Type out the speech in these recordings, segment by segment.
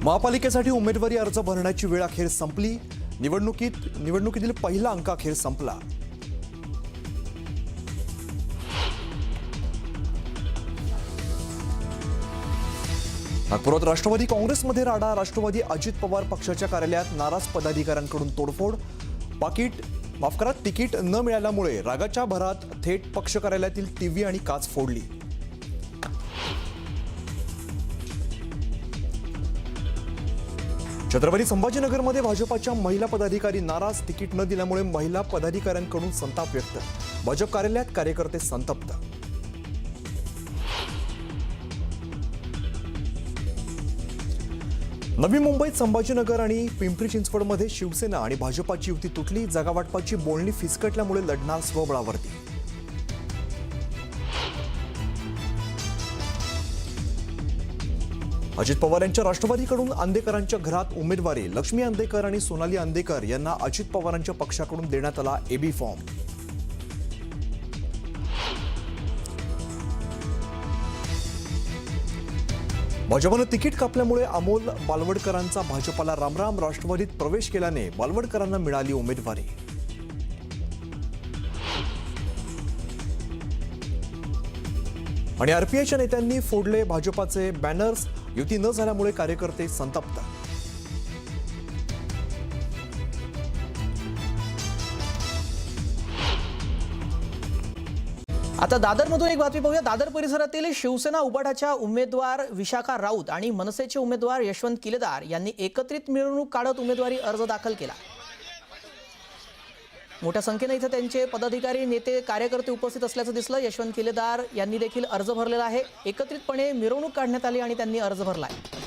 महापालिकेसाठी उमेदवारी अर्ज भरण्याची वेळ अखेर संपली। निवडणुकीतील पहिला अंक अखेर संपला। नागपुरात राष्ट्रवादी काँग्रेसमध्ये राडा। राष्ट्रवादी अजित पवार पक्षाच्या कार्यालयात नाराज पदाधिकाऱ्यांकडून तोडफोड। तिकीट न मिळाल्यामुळे रागाच्या भरात थेट पक्ष कार्यालयातील टीव्ही आणि काच फोडली। छत्रपती संभाजीनगरमध्ये भाजपाच्या महिला पदाधिकारी नाराज। तिकीट न दिल्यामुळे महिला पदाधिकाऱ्यांकडून संताप व्यक्त। भाजप कार्यालयात कार्यकर्ते संतप्त। नवी मुंबईत संभाजीनगर आणि पिंपरी चिंचवडमध्ये शिवसेना आणि भाजपाची युती तुटली। जागावाटपाची बोलणी फिसकटल्यामुळे लढणार स्वबळावरती। अजित पवार यांच्या राष्ट्रवादीकडून अंदेकरांच्या घरात उमेदवारी। लक्ष्मी अंदेकर आणि सोनाली अंदेकर यांना अजित पवारांच्या पक्षाकडून देण्यात आला एबी फॉर्म। भाजपनं तिकीट कापल्यामुळे अमोल बालवडकरांचा भाजपाला रामराम। राष्ट्रवादीत प्रवेश केल्याने बालवडकरांना मिळाली उमेदवारी। आणि आरपीआयच्या नेत्यांनी फोडले भाजपाचे बॅनर्स। युती न झाल्यामुळे कार्यकर्ते संतप्त। आता दादरमधून एक बातमी पाहूया। दादर परिसरातील शिवसेना उबाटाच्या उमेदवार विशाखा राऊत आणि मनसेचे उमेदवार यशवंत किलेदार यांनी एकत्रित मिरवणूक काढत उमेदवारी अर्ज दाखल केला। मोठ्या संख्येने इथे त्यांचे पदाधिकारी, नेते, कार्यकर्ते उपस्थित असल्याचं दिसलं। यशवंत किलेदार यांनी देखील अर्ज भरलेला आहे। एकत्रितपणे मिरवणूक काढण्यात आली आणि त्यांनी अर्ज भरला आहे।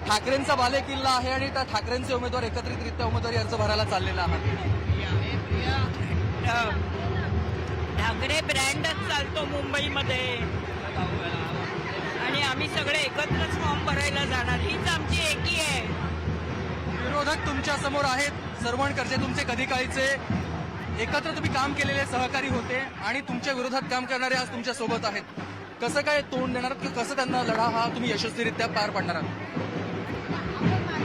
ठाकरेंचा बालेकिल्ला आहे आणि त्या ठाकरेंचे उमेदवार एकत्रितरित्या उमेदवारी अर्ज भरायला चाललेला आहे। ठाकरे ब्रँडच चालतो मुंबईमध्ये आणि आम्ही सगळे एकत्रच फॉर्म भरायला जाणार, हीच आमची एकी आहे। विरोधक तुमच्या समोर आहेत। सरवणकरचे तुमचे कधीकाळीचे एकत्र तुम्ही काम केलेले सहकारी होते आणि तुमच्या विरोधात काम करणारे आज तुमच्या सोबत आहेत। कसं काय तोंड देणार की कसं त्यांना लढा हा तुम्ही यशस्वीरित्या पार पाडणार आहात?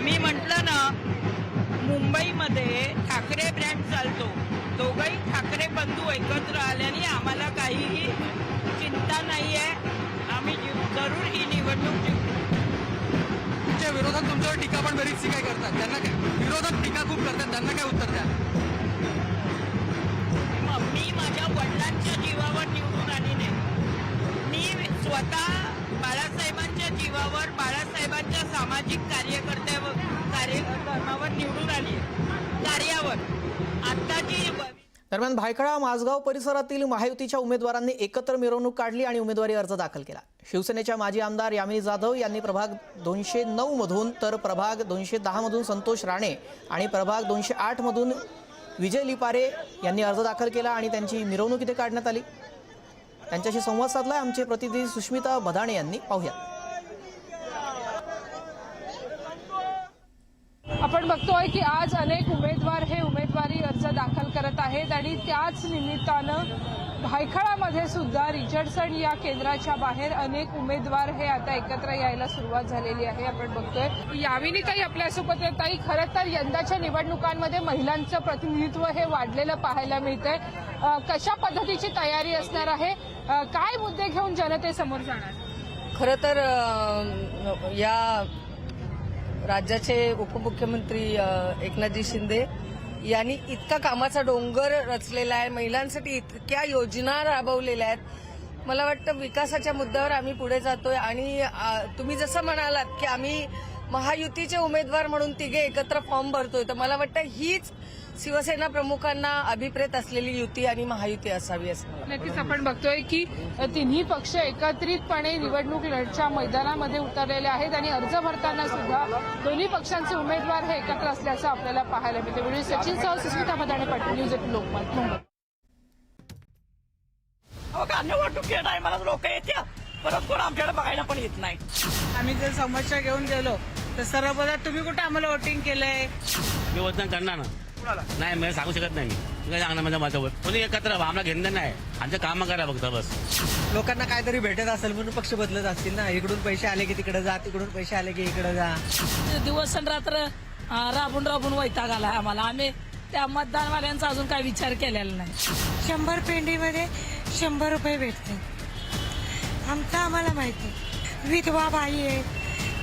मी म्हटलं ना, मुंबईमध्ये ठाकरे ब्रँड चालतो। दोघंही ठाकरे बंधू एकत्र आल्याने आम्हाला काहीही चिंता नाहीये। आम्ही जरूर ही निवडणूक जिंकू। तुमच्या विरोधात तुमच्यावर टीका पण बरीचशी काय करतात, त्यांना काय विरोधक टीका खूप करतात, त्यांना काय उत्तर द्या? मी माझ्या वडिलांच्या जीवावर निवडून आली नाही। मी स्वतः बाळासाहेबांच्या जीवावर, बाळासाहेबांच्या सामाजिक कार्यक्रमावर निवडून आली, कार्यावर। आत्ताची दरम्यान भायखळा माझगाव परिसरातील महायुतीच्या उमेदवारांनी एकत्र मिरवणूक काढली आणि उमेदवारी अर्ज दाखल केला। शिवसेनेच्या माजी आमदार यामिनी जाधव यांनी प्रभाग 209 मधून, तर प्रभाग 210 मधून संतोष राणे आणि प्रभाग 208 मधून विजय लिपारे यांनी अर्ज दाखल केला आणि त्यांची मिरवणूक इथे काढण्यात आली। त्यांच्याशी संवाद साधलाय आमचे प्रतिनिधी सुष्मिता बदाणे यांनी। पाहूया। आपण बघतोय की आज अनेक उमेदवार हे उमेदवारी अर्ज दाखल करत आहेत आणि त्याच निमित्तानं भायखळामध्ये सुद्धा रिचर्डसन या केंद्राच्या बाहेर अनेक उमेदवार हे आता एकत्र यायला सुरुवात झालेली आहे। आपण बघतोय यामिनी ताई आपल्यासोबत आहेत। ताई, खरं तर यंदाच्या निवडणुकांमध्ये महिलांचं प्रतिनिधित्व हे वाढलेलं पाहायला मिळतंय। कशा पद्धतीची तयारी असणार आहे, काय मुद्दे घेऊन जनतेसमोर जाणार? खरं तर या राज्याचे उपमुख्यमंत्री एकनाथजी शिंदे यांनी इतका कामाचा डोंगर रचलेला आहे, महिलांसाठी इतक्या योजना राबवलेल्या आहेत। मला वाटतं विकासाच्या मुद्द्यावर आम्ही पुढे जातोय आणि तुम्ही जसं म्हणालात की आम्ही महायुतीचे उमेदवार म्हणून तिघे एकत्र फॉर्म भरतोय, तर मला वाटतं हीच शिवसेना प्रमुखांना अभिप्रेत असलेली युती आणि महायुती असावी असं नक्कीच आपण बघतोय की तिन्ही पक्ष एकत्रितपणे निवडणूक लढच्या मैदानामध्ये उतरलेले आहेत आणि अर्ज भरताना सुद्धा दोन्ही पक्षांचे उमेदवार हे एकत्र असल्याचं आपल्याला पाहायला मिळते। व्हिडिओ सचिनसह सुस्मिता बदाणे, पाटील न्यूज 18 लोकमत, मुंबई। निवडणुकीच्या टायमाला लोक येत्या, परत कोण आमच्याकडे बघायला पण येत नाही। आम्ही जर समस्या घेऊन गेलो तर सर्वप्रथम तुम्ही कुठे आम्हाला वोटिंग केलंय? मी वचन करणार ना, कुणाला? नाही मी सांगू शकत नाही. मी काय सांगणार माझ्या मतावर. कोणी एकत्र राहा, आम्हाला घेणं नाही. आमचं काम करा फक्त बस. लोकांना काहीतरी भेटत असेल म्हणून पक्ष बदलत असतील ना. इकडून पैसे आले की तिकडे जा, तिकडून पैसे आले की इकडे जा. दिवस आणि रात्र राबून राबून वैताग आलाय आम्हाला. आम्ही त्या मतदानवाल्यांचा अजून काही विचार केलेला नाही. 100 पेंडीमध्ये 100 रुपये भेटते. आमचं आम्हाला माहिती. विधवा बाई आहे,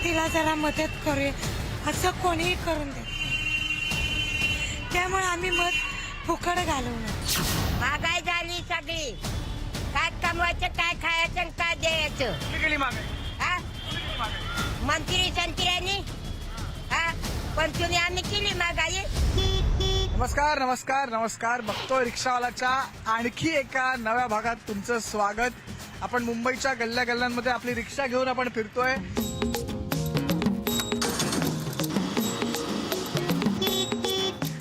तिला जरा मदत करूया असं कोणीही करून दे. त्यामुळे आम्ही मत फुकट घालवणार. महागाई झाली सगळी. काय कमवायचं, काय खायचं आणि काय द्यायचं. कुठे गेली मागे? हा? मंत्री संत्र्यांनी पण तुम्ही आम्ही केली महागाई. नमस्कार नमस्कार नमस्कार. बघतोय रिक्षावालाच्या आणखी एका नव्या भागात तुमचं स्वागत. आपण मुंबईच्या गल्ल्या गल्ल्यांमध्ये आपली रिक्षा घेऊन आपण फिरतोय.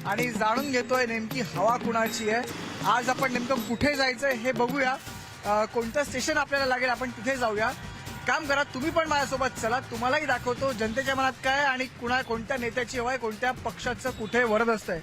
आणि जाणून घेतोय नेमकी हवा कुणाची आहे. आज आपण नेमकं कुठे जायचंय हे बघूया. कोणतं स्टेशन आपल्याला लागेल आपण तिथे जाऊया. काम करा, तुम्ही पण माझ्यासोबत चला. तुम्हालाही दाखवतो जनतेच्या मनात काय आणि कोणत्या नेत्याची हवा आहे, कोणत्या पक्षाचं कुठे वरद असतंय.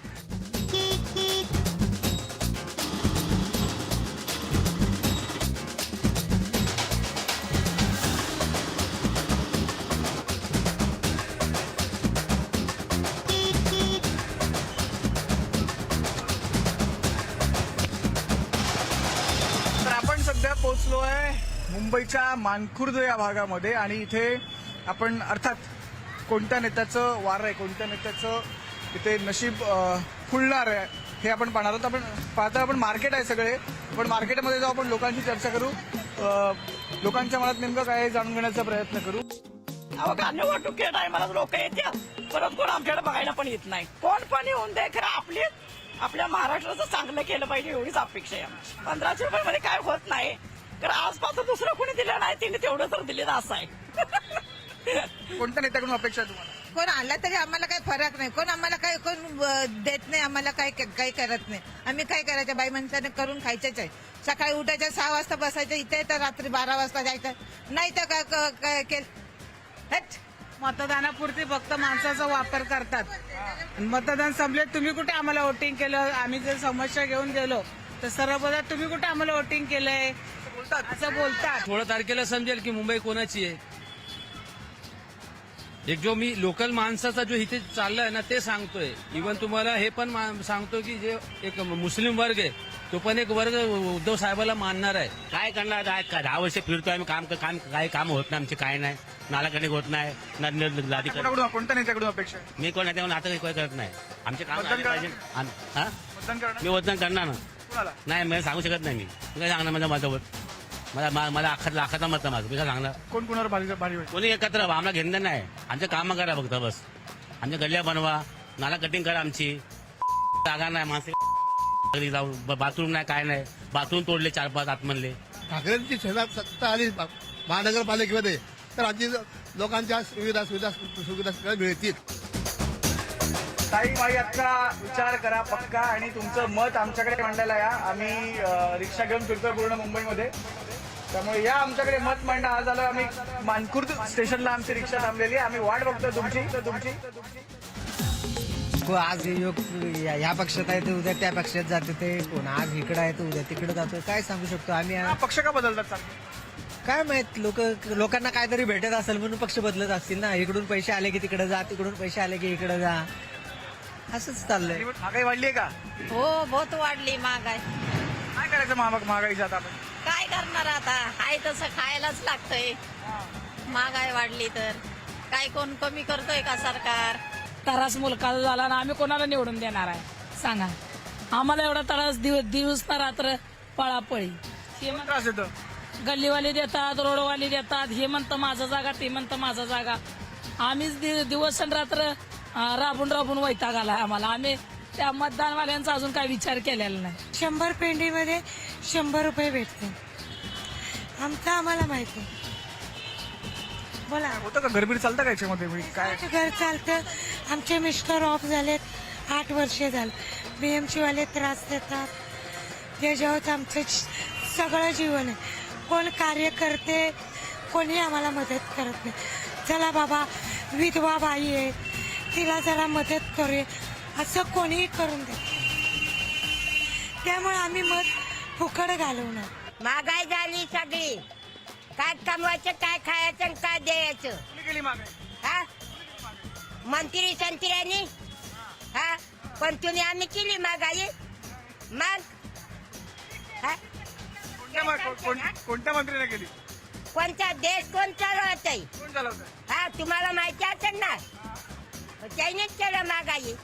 तर आपण सध्या पोहोचलोय मुंबईच्या मानखुर्द या भागामध्ये आणि इथे आपण अर्थात कोणत्या नेत्याचं वार आहे, कोणत्या नेत्याचं इथे नशीब फुलणार आहे हे आपण पाहणार आहोत. आपण पाहता आपण मार्केट आहे सगळे. पण मार्केटमध्ये जाऊ, आपण लोकांशी चर्चा करू, लोकांच्या मनात नेमकं काय आहे जाणून घेण्याचा प्रयत्न करू. निवडणुकीच्या टायमाला लोक येतात, परत कोण आमच्याकडे बघायला पण येत नाही. कोण पण येऊन दे, खरं आपल्या महाराष्ट्राचं चांगलं केलं पाहिजे एवढीच अपेक्षा आहे आमची. 1500 रुपयामध्ये काय होत नाही. तर आजपासून दुसरं कोणी दिलं नाही, तिने तेवढं तर दिलेलं असं आहे. कोणत्या नेत्याकडून अपेक्षा आहे तुम्हाला? कोण आला तरी आम्हाला काही फरक नाही. कोण आम्हाला काही कोण देत नाही, आम्हाला काही करत नाही. आम्ही काय करायचं, बाई माणसाने करून खायचंच आहे. सकाळी उठायचं 6 वाजता बसायचं इथे, तर रात्री 12 वाजता जायचं. नाही तर काय केलं. मतदानापुरती फक्त माणसाचा वापर करतात. मतदान संपले, तुम्ही कुठे आम्हाला वोटिंग केलं. आम्ही जर समस्या घेऊन गेलो तर सर्वप्रथम तुम्ही कुठे आम्हाला वोटिंग केलंय असं बोलतात. 16 तारखेला समजेल की मुंबई कोणाची आहे. एक जो मी लोकल माणसाचा जो इथे चाललाय ना ते सांगतोय. इव्हन तुम्हाला हे पण सांगतो की जे एक मुस्लिम वर्ग आहे तो पण एक वर्ग उद्धव साहेबाला मानणार आहे. काय करणार? 10 वर्ष फिरतोय आम्ही. काही काम होत नाही आमचे. काय नाही, नालाकणी होत नाही. कोणत्या नेत्याकडून अपेक्षा आहे? मी कोण आता काही करत नाही. आमचे काम मतदान झाले पाहिजे. हा? मतदान करणार मी मतदान करणार ना. कुणाला? नाही मी सांगू शकत नाही. मी काय सांगणार माझ्या मतावर. मला लाखाचा मत माझं. मी काय सांगणार? कोण कुणावर भारी होईल? कोणी एकत्र राहा, आम्हाला घेणं नाही. आमचं काम करा फक्त बस. आमच्या गल्ल्या बनवा, नाला कटिंग करा आमची. जागा नाही, माणसं जाऊ, बाथरूम नाही, काय नाही. बाथरूम तोडले 4-5 आतमधले. ठाकरेंची सत्ता आली महानगरपालिकेमध्ये तर आधी लोकांच्या सुविधा सगळ्या मिळतील. ताई आजचा विचार करा पक्का आणि तुमचं मत आमच्याकडे मांडायला या. आम्ही रिक्षा घेऊन फिरतोय पूर्ण मुंबईमध्ये, त्यामुळे या आमच्याकडे मत मांडा. आज आलं आम्ही मानखुर्द स्टेशनला, आमची रिक्षा थांबलेली आहे. आम्ही वाट बघतोय तुमची. आज ह्या पक्षात आहे तर उद्या त्या पक्षात जाते ते. कोण आज इकडे आहे तर उद्या तिकडे जातो. काय सांगू शकतो आम्ही. पक्ष का बदलतात सारखे? काय माहित, लोकांना काहीतरी भेटत असेल म्हणून पक्ष बदलत असतील ना. इकडून पैसे आले की तिकडे जा, तिकडून पैसे आले की इकडे जा, असंच चाललंय. महागाई वाढली आहे का? हो, बहुत वाढली महागाई. काय करायचं महागाईच्या आता आपण? काय करणार आता, हाय तसं खायलाच लागतंय. महागाई वाढली तर काय कोण कमी करतोय का सरकार? तरास मुलकाचा झाला ना, आम्ही कोणाला निवडून देणार आहे सांगा. आम्हाला एवढा तरास दिवस ना रात्र पळापळी. त्रास येतो. गल्लीवाली देतात, रोडवाली देतात. हे म्हणतं माझा जागा, ते म्हणतं माझा जागा. आम्हीच दिवस आणि रात्र राबून राबून वैताग आलाय आम्हाला. आम्ही त्या मतदानवाल्यांचा अजून काही विचार केलेला नाही. 100 पेंडीमध्ये 100 रुपये भेटते. आमचं आम्हाला माहिती. बोला. होतं का घरबीर चालतं का याच्यामध्ये? काय घर चालतं. आमचे मिस्टर ऑफ झालेत, 8 वर्षे झाले. BMC वाले त्रास देतात. त्याच्यावर आमचं सगळं जीवन आहे. कोण कार्य करते, कोणी आम्हाला मदत करत नाही. चला बाबा, विधवा बाई आहे, तिला जरा मदत करूया असं कोणीही करून देत. त्यामुळे आम्ही मत फुकट घालवणार. महागाई झाली सगळी. काय कमवायचं, काय खायचं आणि काय द्यायचं. केली मागे हा मंत्री संत्र्यांनी हा पण तुम्ही आम्ही केली महागाई मग हा? कोणत्या मंत्रीने केली? कोणता देश कोण चालवत आहे कोण चालवत? हा तुम्हाला माहिती असेल ना त्यानेच केलं महागाई.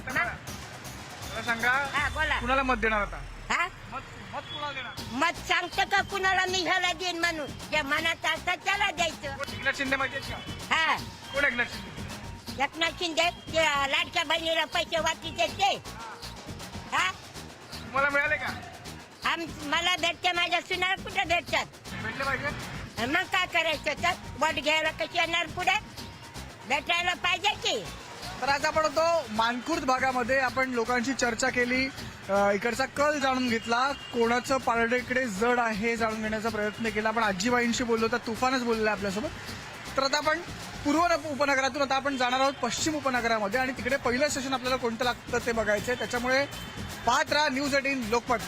मला सांगा, हा बोला. कुणाला मत देणार आता? हा मत कुणाला देणार? मत सांगतो का कुणाला मी ह्याला देईन म्हणून जे मनात असतं त्याला द्यायचं. एकनाथ शिंदे माहिती आहेत का? हा कोण एकनाथ शिंदे? एकनाथ शिंदे ते लाडक्या बहिणीला पैसे वाटते ते हा तुम्हाला मिळाले का? मला भेटते माझ्या सुनाला कुठे भेटतात. भेटले पाहिजे. मग काय करायचं तर वोट घ्यायला कशी येणार पुढे भेटायला पाहिजे की. तर आज आपण होतो मानखुर्द भागामध्ये, आपण लोकांशी चर्चा केली, इकडचा कल जाणून घेतला, कोणाचं पारडेकडे जड आहे हे जाणून घेण्याचा प्रयत्न केला. आपण आजीबाईंशी बोललो तर तुफानच बोललेला आपल्यासोबत. तर आता आपण पूर्व उपनगरातून आता आपण जाणार आहोत पश्चिम उपनगरामध्ये आणि तिकडे पहिलं स्टेशन आपल्याला कोणतं लागतं ते बघायचंय. त्याच्यामुळे पाहत राहा न्यूज 18 लोकमत.